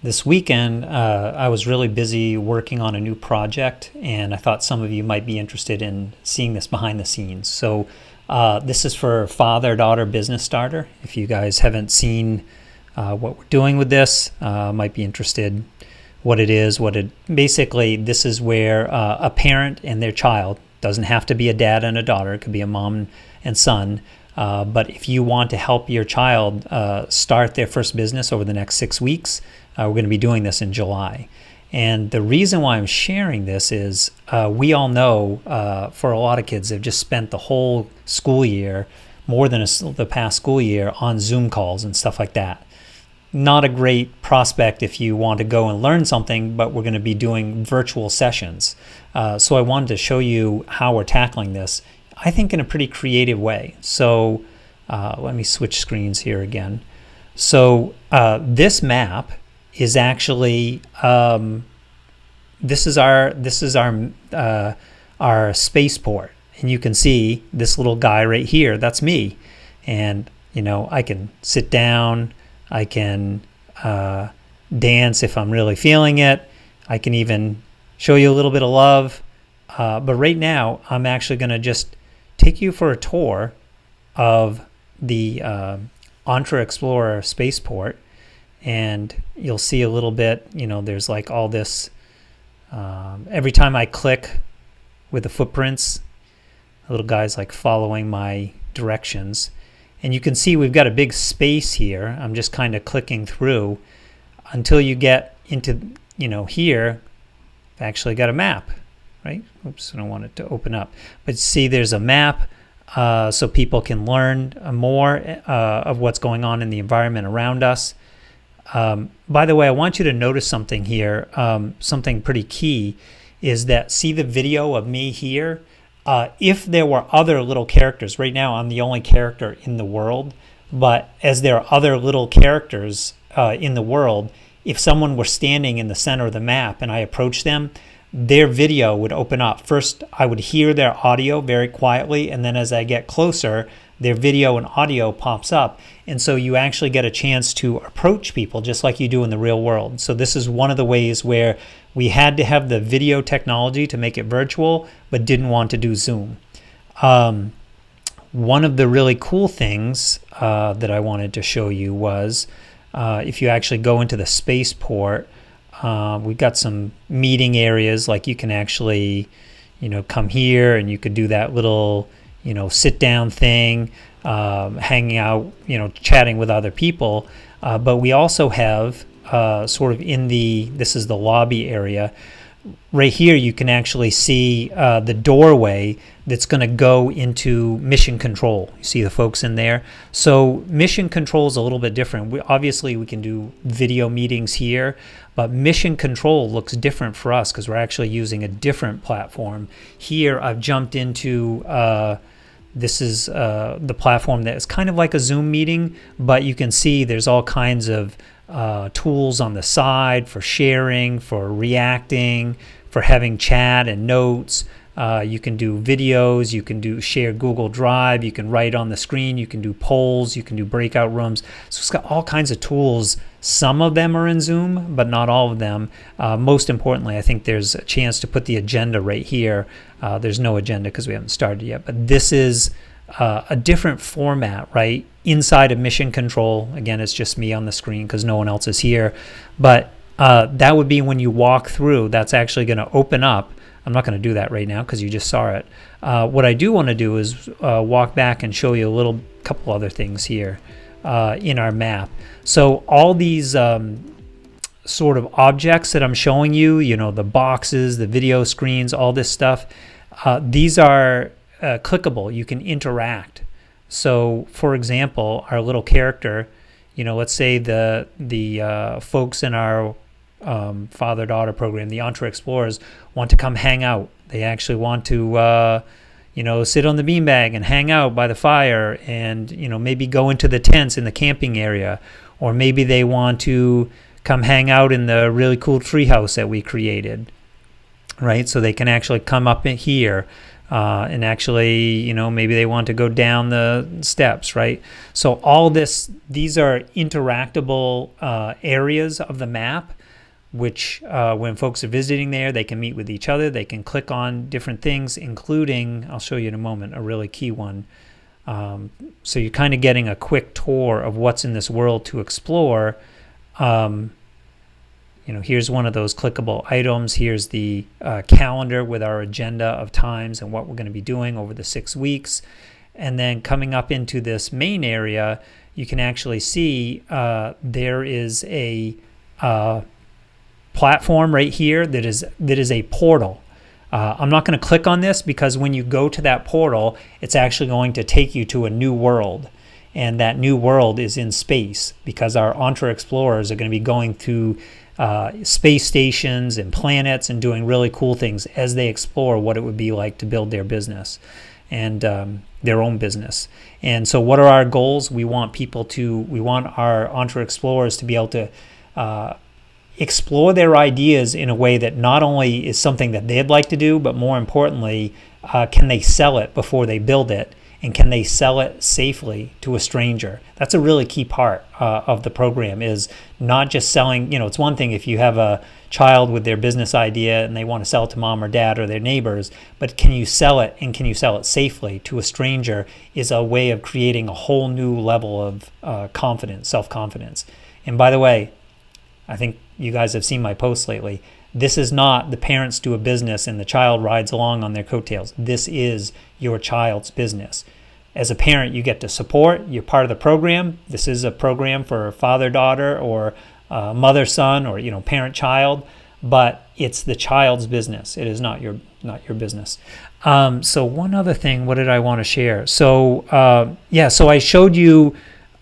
This weekend, I was really busy working on a new project, and I thought some of you might be interested in seeing this behind the scenes. So, this is for Father-Daughter Business Starter. If you guys haven't seen what we're doing with this, might be interested what it is. Basically, this is where a parent and their child, doesn't have to be a dad and a daughter, it could be a mom and son. But if you want to help your child start their first business over the next 6 weeks, we're going to be doing this in July. And the reason why I'm sharing this is we all know for a lot of kids, they've just spent the whole school year, more than the past school year, on Zoom calls and stuff like that. Not a great prospect if you want to go and learn something, but we're going to be doing virtual sessions. So I wanted to show you how we're tackling this, I think in a pretty creative way. So let me switch screens here again. So this map is actually this is our spaceport, and you can see this little guy right here. That's me, and I can sit down, I can dance if I'm really feeling it. I can even show you a little bit of love. But right now, I'm actually going to just take you for a tour of the EntreExploring spaceport, and you'll see a little bit. There's like all this. Every time I click with the footprints, the little guy's like following my directions. And you can see we've got a big space here. I'm just kind of clicking through until you get into, here. I've actually got a map, right? Oops, I don't want it to open up. But see, there's a map so people can learn more of what's going on in the environment around us. By the way, I want you to notice something here. Something pretty key is that, see the video of me here? If there were other little characters, right now I'm the only character in the world, but as there are other little characters in the world, if someone were standing in the center of the map and I approached them, their video would open up. First, I would hear their audio very quietly, and then as I get closer, their video and audio pops up. And so you actually get a chance to approach people just like you do in the real world. So this is one of the ways where we had to have the video technology to make it virtual, but didn't want to do Zoom. One of the really cool things that I wanted to show you was if you actually go into the spaceport, we've got some meeting areas, like you can actually, come here and you could do that little, sit down thing, hanging out, chatting with other people. But we also have sort of this is the lobby area. Right here, you can actually see the doorway that's going to go into mission control. You see the folks in there. So mission control is a little bit different. Obviously, we can do video meetings here, but mission control looks different for us because we're actually using a different platform. Here, I've jumped into this is the platform that is kind of like a Zoom meeting, but you can see there's all kinds of tools on the side for sharing, for reacting, for having chat and notes. You can do videos, you can share Google Drive, you can write on the screen, you can do polls, you can do breakout rooms. So it's got all kinds of tools. Some of them are in Zoom, but not all of them. Most importantly, I think there's a chance to put the agenda right here. There's no agenda because we haven't started yet, but this is a different format, right? Inside of mission control, again, it's just me on the screen because no one else is here. But that would be when you walk through, that's actually going to open up. I'm not going to do that right now because you just saw it. What I do want to do is walk back and show you a couple other things here in our map. So all these sort of objects that I'm showing you, the boxes, the video screens, all this stuff, these are clickable. You can interact. So, for example, our little character, let's say the folks in our father-daughter program, the EntreExplorers, want to come hang out. They actually want to, sit on the beanbag and hang out by the fire, and maybe go into the tents in the camping area, or maybe they want to come hang out in the really cool treehouse that we created, right? So they can actually come up in here. and actually, maybe they want to go down the steps, right? So all these are interactable areas of the map, which when folks are visiting there, they can meet with each other. They can click on different things, including, I'll show you in a moment, a really key one. So you're kind of getting a quick tour of what's in this world to explore. Here's one of those clickable items. Here's the calendar with our agenda of times and what we're going to be doing over the 6 weeks. And then coming up into this main area, you can actually see there is a platform right here that is a portal. I'm not going to click on this because when you go to that portal, it's actually going to take you to a new world. And that new world is in space because our EntreExplorers are going to be going through space stations and planets and doing really cool things as they explore what it would be like to build their business and their own business. And so what are our goals? We want our EntreExplorers to be able to explore their ideas in a way that not only is something that they'd like to do, but more importantly, can they sell it before they build it? And can they sell it safely to a stranger? That's a really key part of the program, is not just selling. It's one thing if you have a child with their business idea and they want to sell it to mom or dad or their neighbors, but can you sell it, and can you sell it safely to a stranger, is a way of creating a whole new level of confidence, self-confidence. And by the way, I think you guys have seen my posts lately. This is not the parents do a business and the child rides along on their coattails. This is your child's business. As a parent, you get to support. You're part of the program. This is a program for father-daughter or mother-son or parent-child, but it's the child's business. It is not your business. So one other thing, what did I want to share? So so I showed you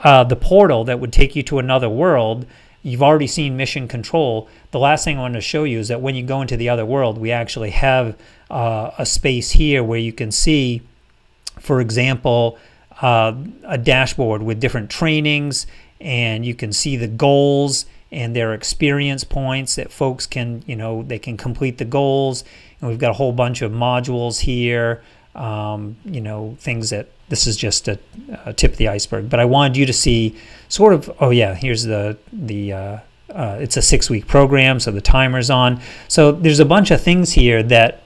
the portal that would take you to another world. You've already seen mission control. The last thing I want to show you is that when you go into the other world, we actually have a space here where you can see, for example, a dashboard with different trainings, and you can see the goals and their experience points that folks can, they can complete the goals. And we've got a whole bunch of modules here, things that, this is just a tip of the iceberg. But I wanted you to see sort of, here's the it's a 6-week program, so the timer's on. So there's a bunch of things here that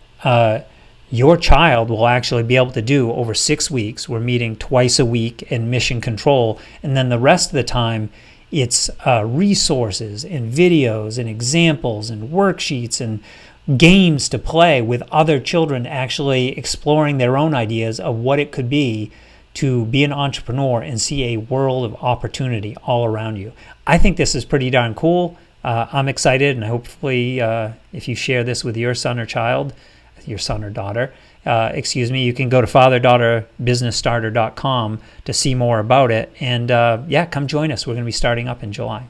your child will actually be able to do over 6 weeks. We're meeting twice a week in mission control. And then the rest of the time, it's resources and videos and examples and worksheets and games to play with other children, actually exploring their own ideas of what it could be to be an entrepreneur and see a world of opportunity all around you. I think this is pretty darn cool. I'm excited, and hopefully if you share this with your son or daughter, you can go to fatherdaughterbusinessstarter.com to see more about it. And come join us. We're going to be starting up in July.